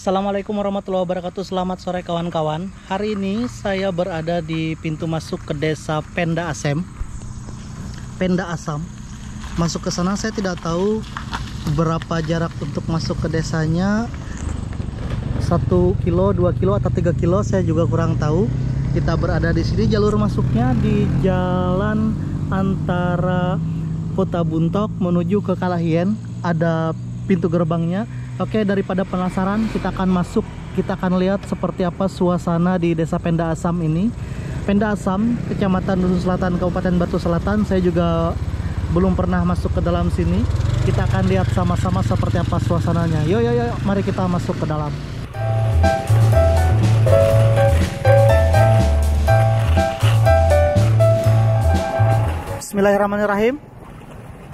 Assalamualaikum warahmatullahi wabarakatuh. Selamat sore kawan-kawan. Hari ini saya berada di pintu masuk ke desa Penda Asam. Masuk ke sana saya tidak tahu berapa jarak untuk masuk ke desanya. 1 kilo, 2 kilo atau 3 kilo saya juga kurang tahu. Kita berada di sini, jalur masuknya di jalan antara Kota Buntok menuju ke Kalahien. Ada pintu gerbangnya. Oke, daripada penasaran, kita akan masuk. Kita akan lihat seperti apa suasana di desa Penda Asam ini. Penda Asam, Kecamatan Dusun Selatan, Kabupaten Batu Selatan. Saya juga belum pernah masuk ke dalam sini. Kita akan lihat sama-sama seperti apa suasananya. Yuk, mari kita masuk ke dalam. Bismillahirrahmanirrahim.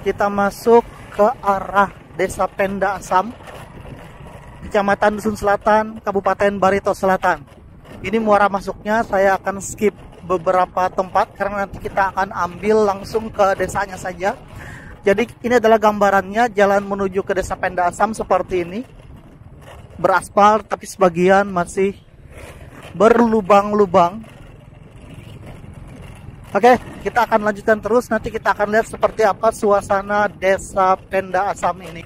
Kita masuk ke arah desa Penda Asam, Kecamatan Dusun Selatan, Kabupaten Barito Selatan. Ini muara masuknya, saya akan skip beberapa tempat karena nanti kita akan ambil langsung ke desanya saja. Jadi ini adalah gambarannya jalan menuju ke desa Penda Asam seperti ini. Beraspal tapi sebagian masih berlubang-lubang. Oke, kita akan lanjutkan terus. Nanti kita akan lihat seperti apa suasana desa Penda Asam ini.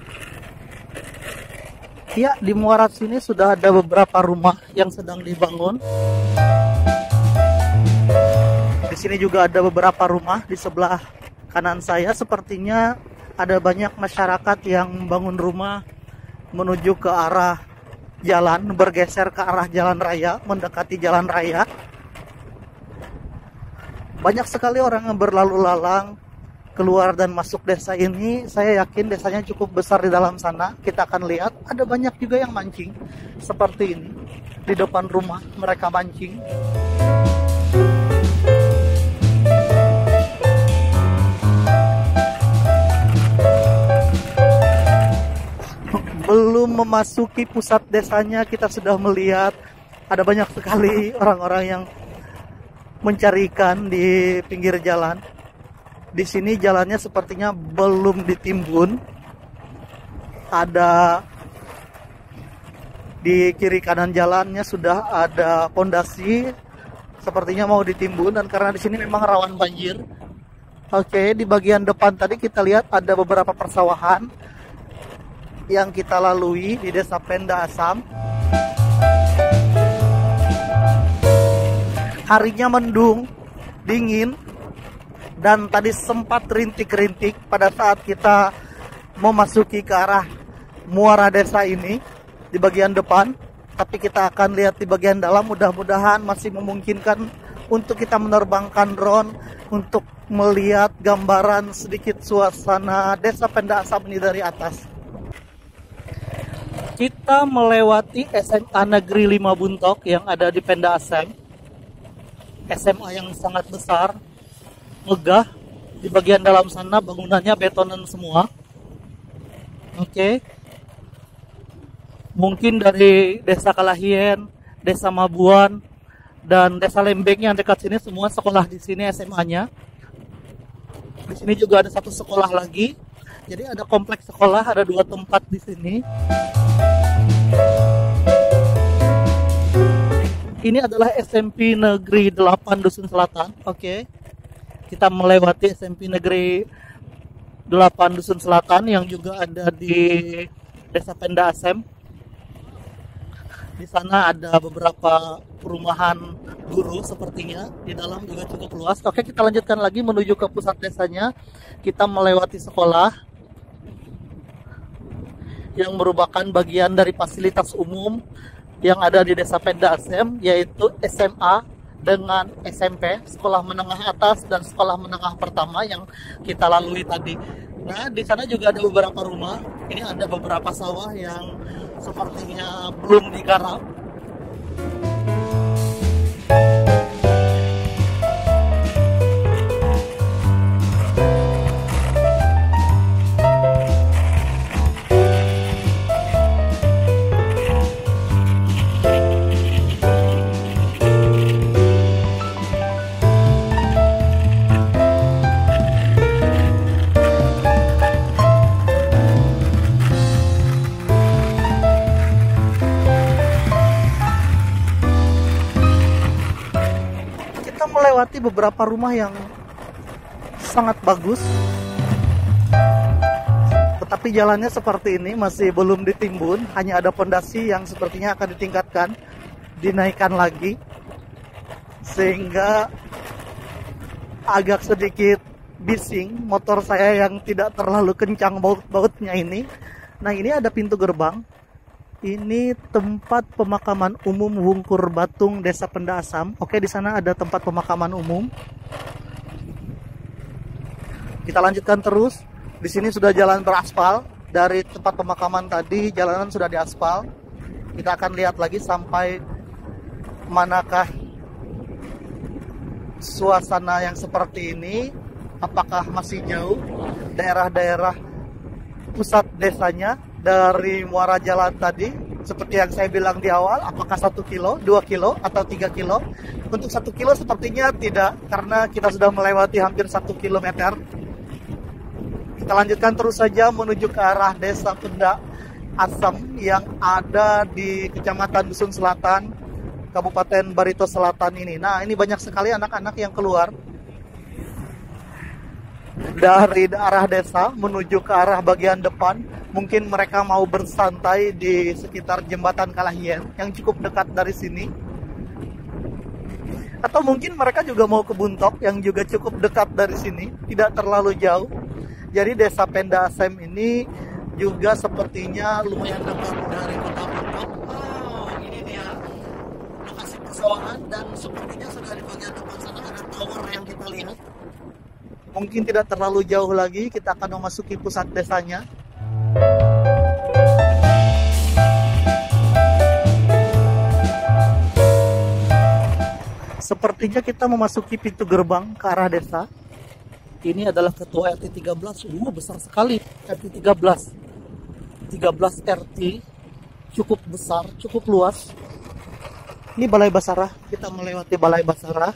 Ya, di muara sini sudah ada beberapa rumah yang sedang dibangun. Di sini juga ada beberapa rumah di sebelah kanan saya. Sepertinya ada banyak masyarakat yang membangun rumah menuju ke arah jalan, bergeser ke arah jalan raya, mendekati jalan raya. Banyak sekali orang yang berlalu lalang keluar dan masuk desa ini. Saya yakin desanya cukup besar di dalam sana. Kita akan lihat ada banyak juga yang mancing seperti ini. Di depan rumah mereka mancing. Belum memasuki pusat desanya kita sudah melihat ada banyak sekali orang-orang yang mencari ikan di pinggir jalan. Di sini jalannya sepertinya belum ditimbun. Ada di kiri kanan jalannya sudah ada pondasi, sepertinya mau ditimbun, dan karena di sini memang rawan banjir. Oke, di bagian depan tadi kita lihat ada beberapa persawahan yang kita lalui di desa Penda Asam. Harinya mendung, dingin, dan tadi sempat rintik-rintik pada saat kita memasuki ke arah muara desa ini di bagian depan. Tapi kita akan lihat di bagian dalam, mudah-mudahan masih memungkinkan untuk kita menerbangkan drone untuk melihat gambaran sedikit suasana desa Penda Asam ini dari atas. Kita melewati SMA Negeri 5 Buntok yang ada di Penda Asam. SMA yang sangat besar, megah. Di bagian dalam sana bangunannya betonan semua. Oke. Mungkin dari desa Kalahien, desa Mabuan, dan desa Lembeng yang dekat sini semua sekolah di sini SMA-nya. Di sini juga ada satu sekolah lagi. Jadi ada kompleks sekolah, ada 2 tempat di sini. Ini adalah SMP Negeri 8 Dusun Selatan. Oke. Kita melewati SMP Negeri 8 Dusun Selatan yang juga ada di desa Penda Asam. Di sana ada beberapa perumahan guru sepertinya. Di dalam juga cukup luas. Oke, kita lanjutkan lagi menuju ke pusat desanya. Kita melewati sekolah yang merupakan bagian dari fasilitas umum yang ada di desa Penda Asam, yaitu SMA dengan SMP, sekolah menengah atas dan sekolah menengah pertama yang kita lalui tadi. Nah, di sana juga ada beberapa rumah. Ini ada beberapa sawah yang sepertinya belum digarap. melewati beberapa rumah yang sangat bagus. Tetapi jalannya seperti ini, masih belum ditimbun, hanya ada pondasi yang sepertinya akan ditingkatkan, dinaikkan lagi, sehingga agak sedikit bising motor saya yang tidak terlalu kencang baut-bautnya ini. Nah, ini ada pintu gerbang. Ini tempat pemakaman umum Wungkur Batung, Desa Penda Asam. Oke, di sana ada tempat pemakaman umum. Kita lanjutkan terus. Di sini sudah jalan beraspal. Dari tempat pemakaman tadi, jalanan sudah diaspal. Kita akan lihat lagi sampai manakah suasana yang seperti ini. Apakah masih jauh daerah-daerah pusat desanya dari muara jalan tadi? Seperti yang saya bilang di awal, apakah 1 kilo, 2 kilo, atau 3 kilo? Untuk 1 kilo sepertinya tidak, karena kita sudah melewati hampir 1 kilometer. Kita lanjutkan terus saja menuju ke arah Desa Penda Asam yang ada di Kecamatan Dusun Selatan, Kabupaten Barito Selatan ini. Nah, ini banyak sekali anak-anak yang keluar dari arah desa menuju ke arah bagian depan. Mungkin mereka mau bersantai di sekitar jembatan Kalahien yang cukup dekat dari sini. Atau mungkin mereka juga mau ke Buntok yang juga cukup dekat dari sini, tidak terlalu jauh. Jadi Desa Penda Asam ini juga sepertinya lumayan dekat dari kota Buntok. Oh, ini dia lokasi persawahan, dan sepertinya sudah di bagian depan sana ada tower yang kita lihat. Mungkin tidak terlalu jauh lagi kita akan memasuki pusat desanya. Sepertinya kita memasuki pintu gerbang ke arah desa. Ini adalah ketua RT 13. Besar sekali RT 13. 13 RT. Cukup besar, cukup luas. Ini Balai Basarah. Kita melewati Balai Basarah.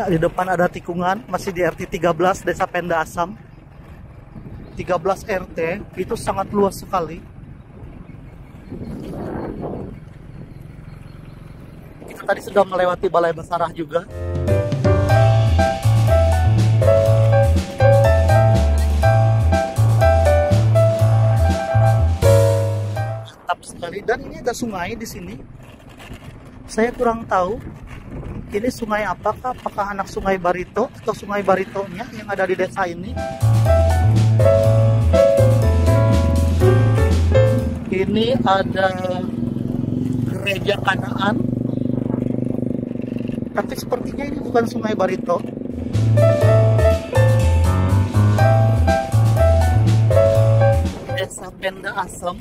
Di depan ada tikungan, masih di RT 13 Desa Penda Asam. 13 RT itu sangat luas sekali. Kita tadi sudah melewati Balai Basarah juga. Mantap sekali, dan ini ada sungai di sini. Saya kurang tahu ini sungai apakah anak Sungai Barito atau Sungai Baritonya yang ada di desa ini. Ini ada gereja Kanaan, tapi sepertinya ini bukan Sungai Barito. Desa Penda Asam.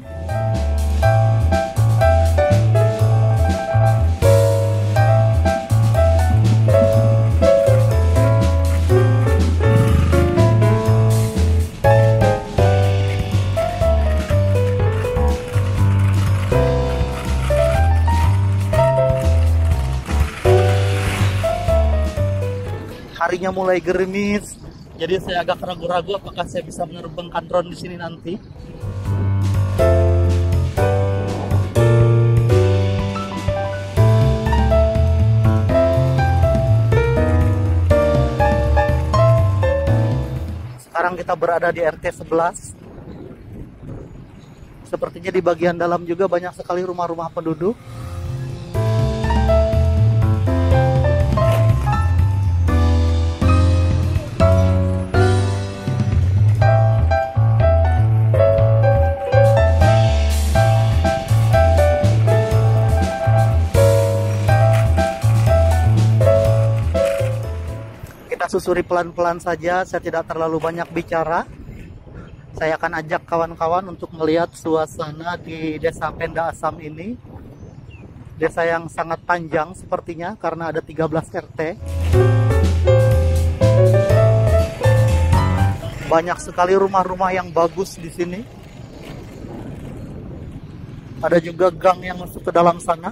Harinya mulai gerimis, jadi saya agak ragu-ragu apakah saya bisa menerbangkan drone di sini nanti. Sekarang kita berada di RT 11. Sepertinya di bagian dalam juga banyak sekali rumah-rumah penduduk. Susuri pelan-pelan saja, saya tidak terlalu banyak bicara. Saya akan ajak kawan-kawan untuk melihat suasana di Desa Penda Asam ini. Desa yang sangat panjang sepertinya karena ada 13 RT. Banyak sekali rumah-rumah yang bagus di sini. Ada juga gang yang masuk ke dalam sana.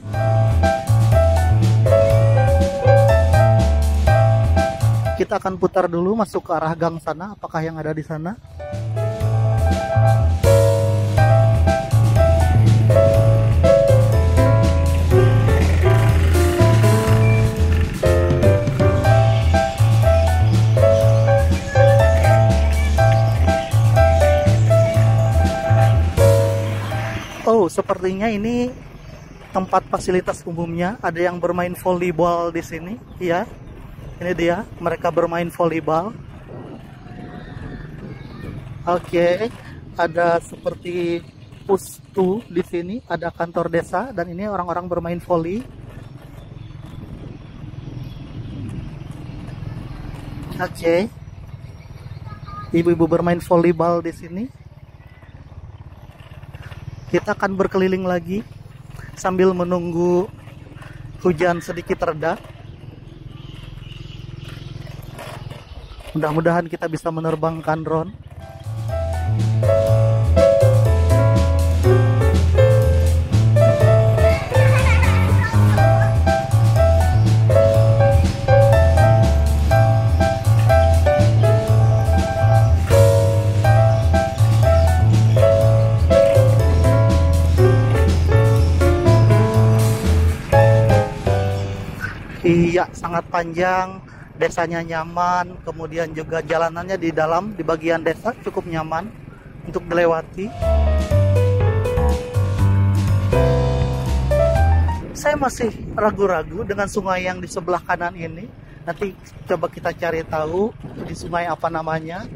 Kita akan putar dulu masuk ke arah gang sana, apakah yang ada di sana. Oh, sepertinya ini tempat fasilitas umumnya. Ada yang bermain volleyball di sini, ya. Ini dia, mereka bermain volleyball. Oke, ada seperti pustu di sini, ada kantor desa, dan ini orang-orang bermain volley. Oke, ibu-ibu bermain volleyball di sini. Kita akan berkeliling lagi sambil menunggu hujan sedikit reda. Mudah-mudahan kita bisa menerbangkan drone. Iya, sangat panjang. Desanya nyaman, kemudian juga jalanannya di dalam, di bagian desa cukup nyaman untuk dilewati. Saya masih ragu-ragu dengan sungai yang di sebelah kanan ini. Nanti coba kita cari tahu di sungai apa namanya.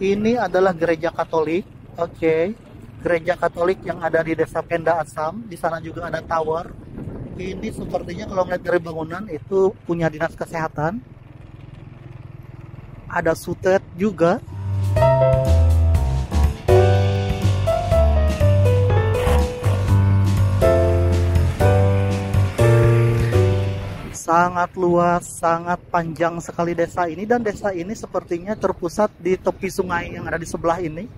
Ini adalah gereja Katolik. Oke, gereja Katolik yang ada di Desa Penda Asam. Di sana juga ada tower. Ini sepertinya kalau melihat dari bangunan itu punya dinas kesehatan. Ada sutet juga. Sangat luas, sangat panjang sekali desa ini. Dan desa ini sepertinya terpusat di tepi sungai yang ada di sebelah ini.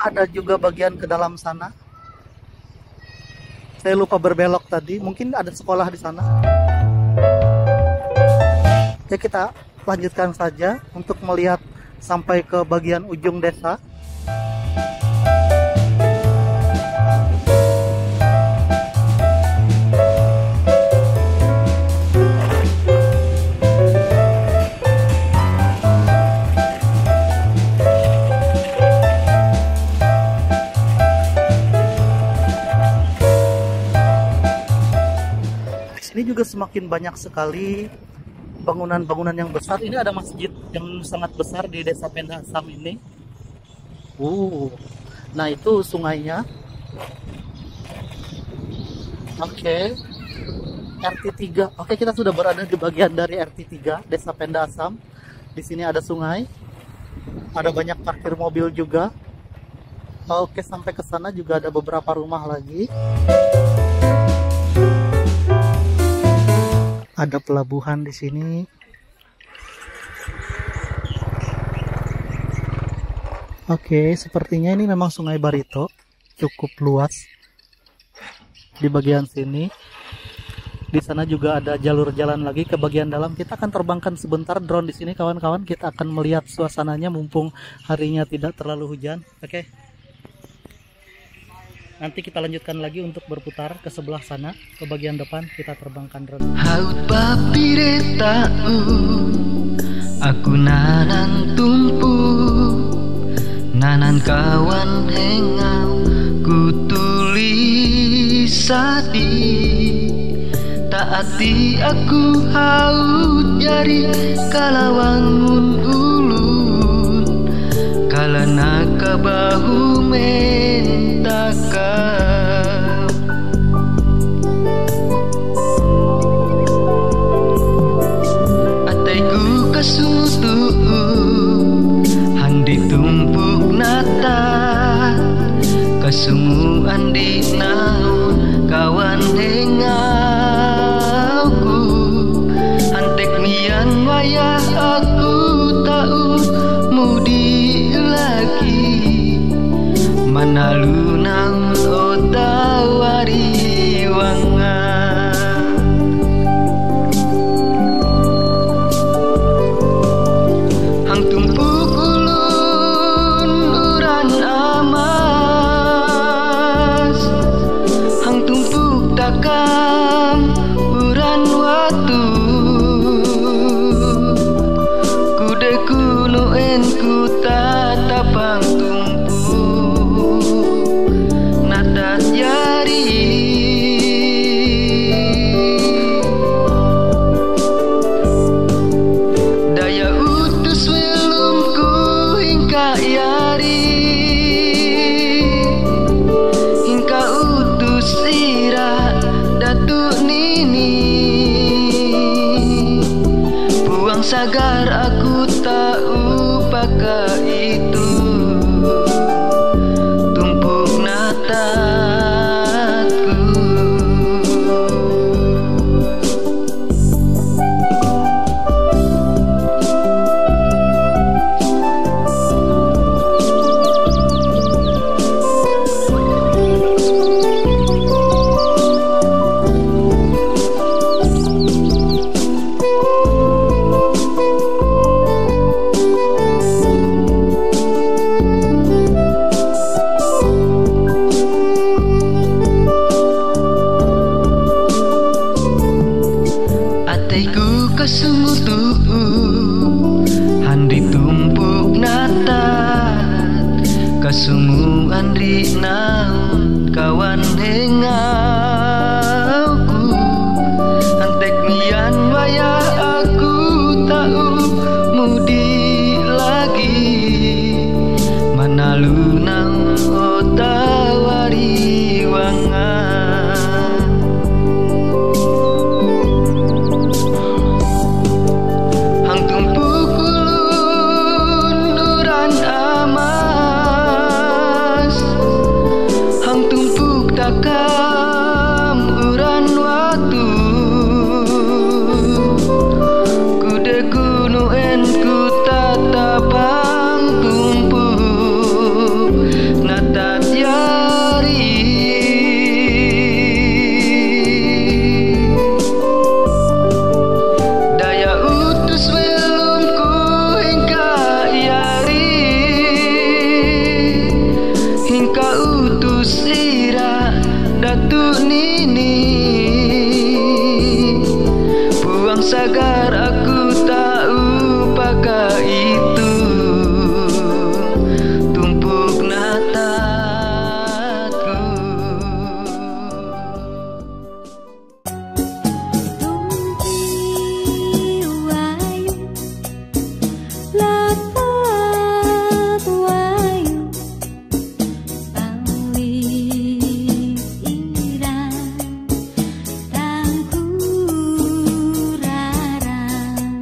Ada juga bagian ke dalam sana. Saya lupa berbelok tadi. Mungkin ada sekolah di sana. Ya, kita lanjutkan saja untuk melihat sampai ke bagian ujung desa. Ini juga semakin banyak sekali bangunan-bangunan yang besar. Ini ada masjid yang sangat besar di Desa Penda Asam ini. Nah itu sungainya. Oke, RT3. Oke, kita sudah berada di bagian dari RT3 Desa Penda Asam. Di sini ada sungai. Ada banyak parkir mobil juga. Oke, sampai ke sana juga ada beberapa rumah lagi. Ada pelabuhan di sini. Oke, sepertinya ini memang Sungai Barito, cukup luas di bagian sini. Di sana juga ada jalur jalan lagi ke bagian dalam. Kita akan terbangkan sebentar drone di sini, kawan-kawan. Kita akan melihat suasananya mumpung harinya tidak terlalu hujan. Oke. Nanti kita lanjutkan lagi untuk berputar ke sebelah sana, ke bagian depan. Kita terbangkan drone. Haut papire tau, aku nanan tumpu, nanan kawan hengau, ku tulis sadi. Taati aku haut jari kalawangun ulun, kalana kabahu mentakam. Ataiku kasutu handi tumpuk nata, kasung kasumutu handi tumpuk natat kasumu andri naun kawan hengauku antek mian waya aku tahu mudi lagi manalu naun otawari wangan hang tumpuk ulun duran amas hang tumpuk takam uran watu kude gunuen ku tatapang tumpuk natat yari daya utus welumku hingga yari hingga utus ira datu nini buang sagar aku tahu pakai itu tumpuk natatku Tumpi wayu lapat wayu pawit irang tangku rarang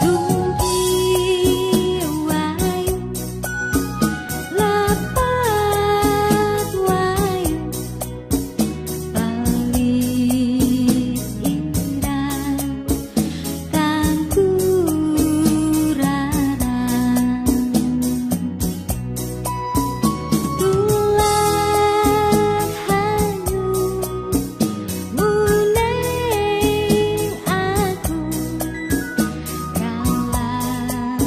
Tumpi wayu lapat wayu pawit irang tangku rarang tulang hanyu muneng aku kalah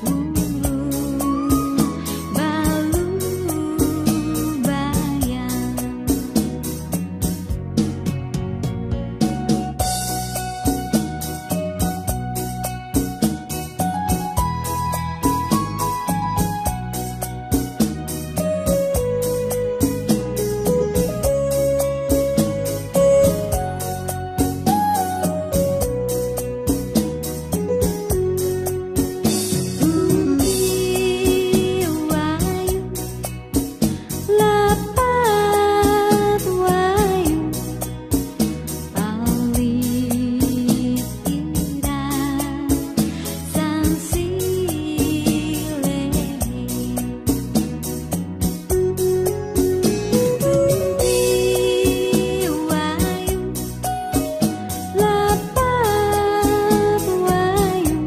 urung balu bayang Tumpi wayu lapat wayu pawit irang sang sileh Tumpi wayu lapat wayu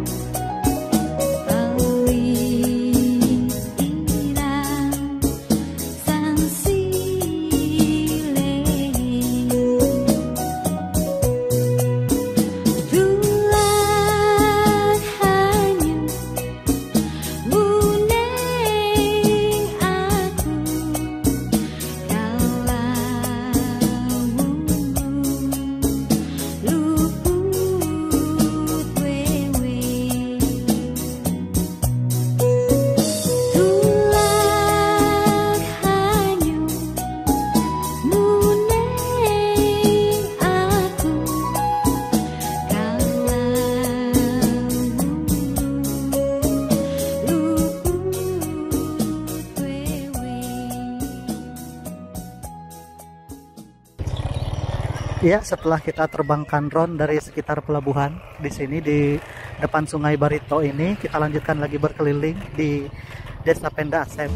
pawit irang sang sileh tulang hanyu muneng aku kalah luput wewe tulang hanyu muneng aku kalah luput wewe Ya, setelah kita terbangkan drone dari sekitar pelabuhan di sini di depan Sungai Barito ini, kita lanjutkan lagi berkeliling di Desa Penda Asem.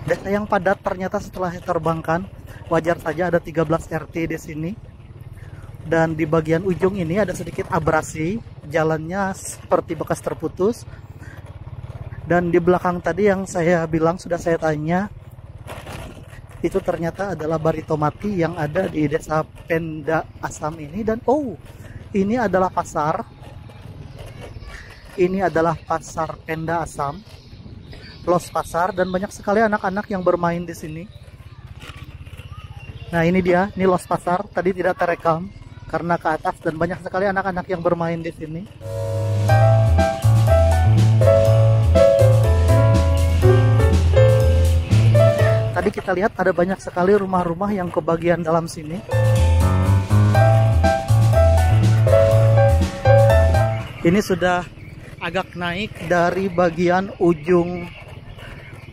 Desa yang padat ternyata setelah diterbangkan, wajar saja ada 13 RT di sini. Dan di bagian ujung ini ada sedikit abrasi, jalannya seperti bekas terputus. Dan di belakang tadi yang saya bilang, sudah saya tanya, itu ternyata adalah Barito Mati yang ada di Desa Penda Asam ini. Dan oh, ini adalah pasar. Ini adalah pasar Penda Asam. Los Pasar, dan banyak sekali anak-anak yang bermain di sini. Nah, ini dia, ini Los Pasar. Tadi tidak terekam karena ke atas, dan banyak sekali anak-anak yang bermain di sini. Tadi kita lihat ada banyak sekali rumah-rumah yang ke bagian dalam sini. Ini sudah agak naik dari bagian ujung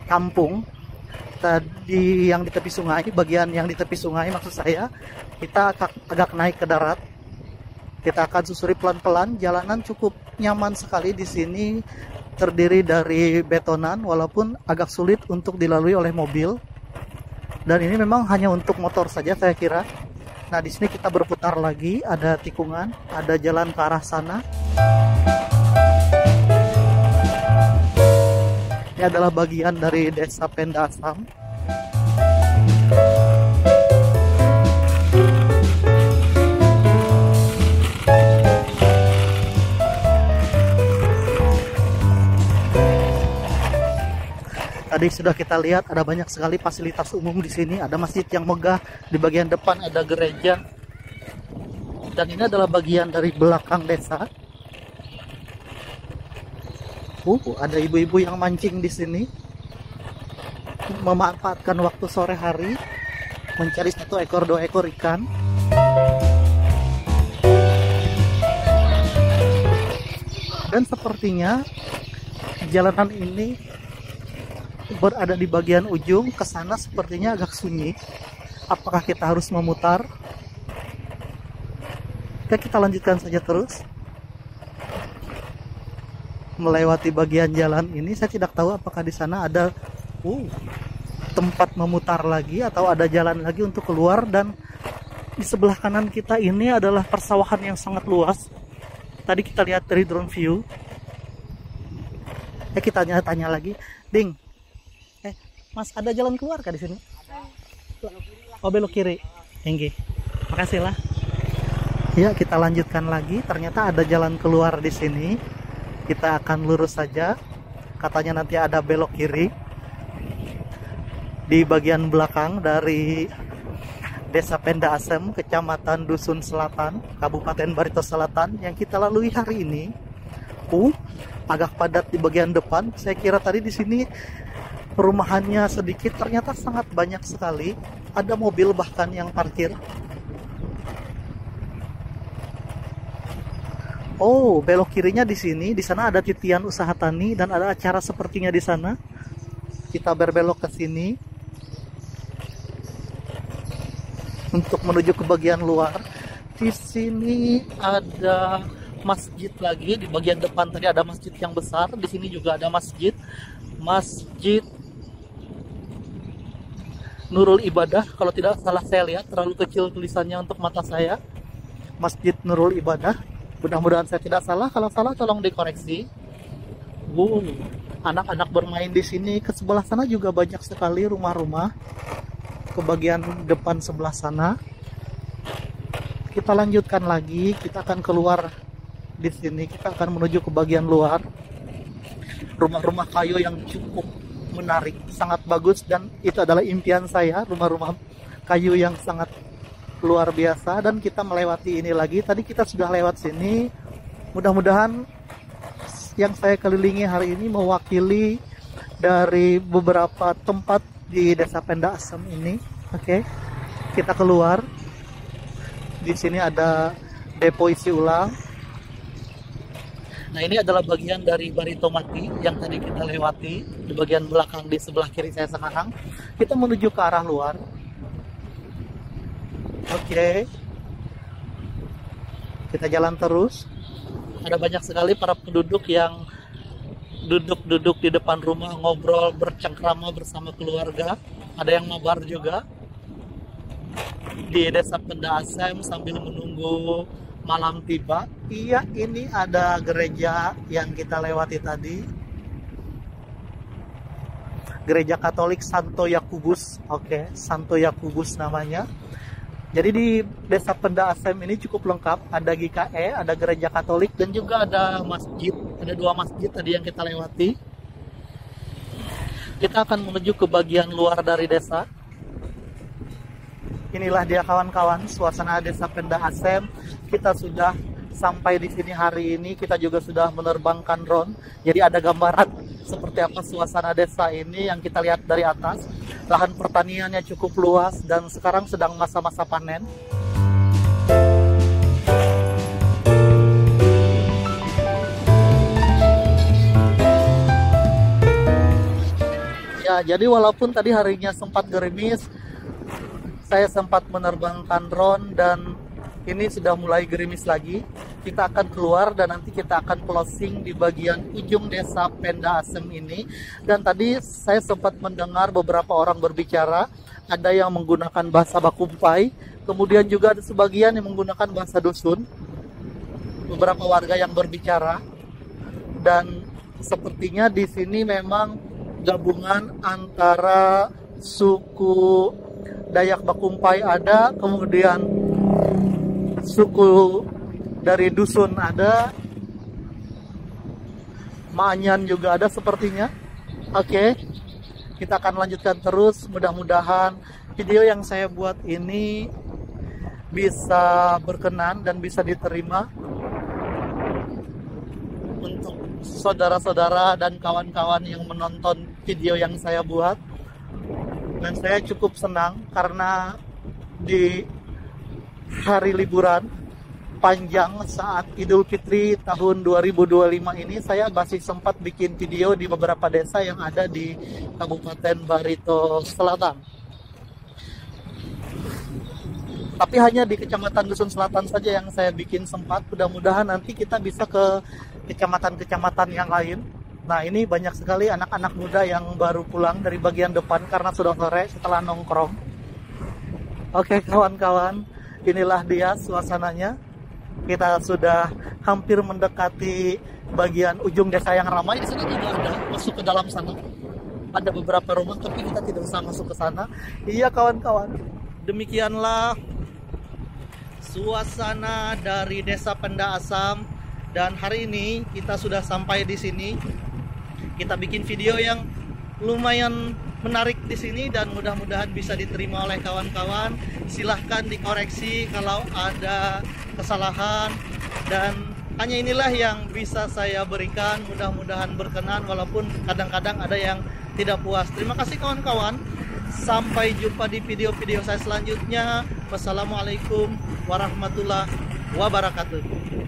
kampung. Tadi yang di tepi sungai, bagian yang di tepi sungai maksud saya, kita agak naik ke darat. Kita akan susuri pelan-pelan. Jalanan cukup nyaman sekali di sini, terdiri dari betonan walaupun agak sulit untuk dilalui oleh mobil. Dan ini memang hanya untuk motor saja saya kira. Nah, di sini kita berputar lagi, ada tikungan, ada jalan ke arah sana. Ini adalah bagian dari Desa Penda Asam. Tadi sudah kita lihat ada banyak sekali fasilitas umum di sini. Ada masjid yang megah, di bagian depan ada gereja. Dan ini adalah bagian dari belakang desa. Ada ibu-ibu yang mancing di sini, memanfaatkan waktu sore hari mencari 1 ekor 2 ekor ikan. Dan sepertinya jalanan ini berada di bagian ujung, ke sana sepertinya agak sunyi. Apakah kita harus memutar? Oke, kita lanjutkan saja terus. Melewati bagian jalan ini, saya tidak tahu apakah di sana ada tempat memutar lagi atau ada jalan lagi untuk keluar. Dan di sebelah kanan kita ini adalah persawahan yang sangat luas. Tadi kita lihat dari drone view. Kita tanya lagi, Ding, Mas, ada jalan keluar kah di sini? Oh, belok kiri. Tinggi. Makasih lah. Ya, kita lanjutkan lagi. Ternyata ada jalan keluar di sini. Kita akan lurus saja. Katanya nanti ada belok kiri di bagian belakang dari Desa Penda Asem, Kecamatan Dusun Selatan, Kabupaten Barito Selatan, yang kita lalui hari ini. Agak padat di bagian depan. Saya kira tadi di sini perumahannya sedikit, ternyata sangat banyak sekali. Ada mobil bahkan yang parkir. Belok kirinya di sini. Di sana ada titian usaha tani dan ada acara sepertinya di sana. Kita berbelok ke sini untuk menuju ke bagian luar. Di sini ada masjid lagi. Di bagian depan tadi ada masjid yang besar. Di sini juga ada masjid. Masjid Nurul Ibadah. Kalau tidak salah saya lihat, terlalu kecil tulisannya untuk mata saya. Masjid Nurul Ibadah. Mudah-mudahan saya tidak salah. Kalau salah tolong dikoreksi. Anak-anak bermain di sini. Ke sebelah sana juga banyak sekali rumah-rumah. Ke bagian depan sebelah sana. Kita lanjutkan lagi. Kita akan keluar di sini. Kita akan menuju ke bagian luar. Rumah-rumah kayu yang cukup menarik, sangat bagus, dan itu adalah impian saya. Rumah-rumah kayu yang sangat luar biasa. Dan kita melewati ini lagi. Tadi kita sudah lewat sini. Mudah-mudahan yang saya kelilingi hari ini mewakili dari beberapa tempat di Desa Penda Asem ini. Oke, kita keluar. Di sini ada depo isi ulang. Nah, ini adalah bagian dari Barito Mati yang tadi kita lewati. Di bagian belakang di sebelah kiri saya sekarang. Kita menuju ke arah luar. Oke. Kita jalan terus. Ada banyak sekali para penduduk yang duduk-duduk di depan rumah, ngobrol, bercengkrama bersama keluarga. Ada yang mabar juga di Desa Penda Asem sambil menunggu malam tiba. Iya, ini ada gereja yang kita lewati tadi. Gereja Katolik Santo Yakubus. Oke, Santo Yakubus namanya. Jadi di Desa Penda Asem ini cukup lengkap. Ada GKE, ada gereja Katolik, dan juga ada masjid. Ada 2 masjid tadi yang kita lewati. Kita akan menuju ke bagian luar dari desa. Inilah dia kawan-kawan, suasana desa Penda Asem. Kita sudah sampai di sini hari ini. Kita juga sudah menerbangkan drone. Jadi ada gambaran seperti apa suasana desa ini yang kita lihat dari atas. Lahan pertaniannya cukup luas dan sekarang sedang masa-masa panen. Ya, jadi walaupun tadi harinya sempat gerimis, saya sempat menerbangkan drone dan ini sudah mulai gerimis lagi. Kita akan keluar dan nanti kita akan closing di bagian ujung desa Penda Asem ini. Dan tadi saya sempat mendengar beberapa orang berbicara, ada yang menggunakan bahasa Bakumpai, kemudian juga ada sebagian yang menggunakan bahasa dusun. Beberapa warga yang berbicara, dan sepertinya di sini memang gabungan antara suku Dayak Bakumpai ada, kemudian suku dari dusun ada, Maanyan juga ada sepertinya. Oke, kita akan lanjutkan terus. Mudah-mudahan video yang saya buat ini bisa berkenan dan bisa diterima untuk saudara-saudara dan kawan-kawan yang menonton video yang saya buat. Dan saya cukup senang karena di hari liburan panjang saat Idul Fitri tahun 2025 ini saya masih sempat bikin video di beberapa desa yang ada di Kabupaten Barito Selatan. Tapi hanya di Kecamatan Dusun Selatan saja yang saya bikin sempat. Mudah-mudahan nanti kita bisa ke kecamatan-kecamatan yang lain. Nah, ini banyak sekali anak-anak muda yang baru pulang dari bagian depan karena sudah sore setelah nongkrong. Oke kawan-kawan, inilah dia suasananya. Kita sudah hampir mendekati bagian ujung desa yang ramai. Di sana juga ada, masuk ke dalam sana. Ada beberapa rumah tapi kita tidak bisa masuk ke sana. Iya kawan-kawan, demikianlah suasana dari desa Penda Asem. Dan hari ini kita sudah sampai di sini. Kita bikin video yang lumayan menarik di sini dan mudah-mudahan bisa diterima oleh kawan-kawan. Silahkan dikoreksi kalau ada kesalahan, dan hanya inilah yang bisa saya berikan. Mudah-mudahan berkenan walaupun kadang-kadang ada yang tidak puas. Terima kasih kawan-kawan. Sampai jumpa di video-video saya selanjutnya. Wassalamualaikum warahmatullahi wabarakatuh.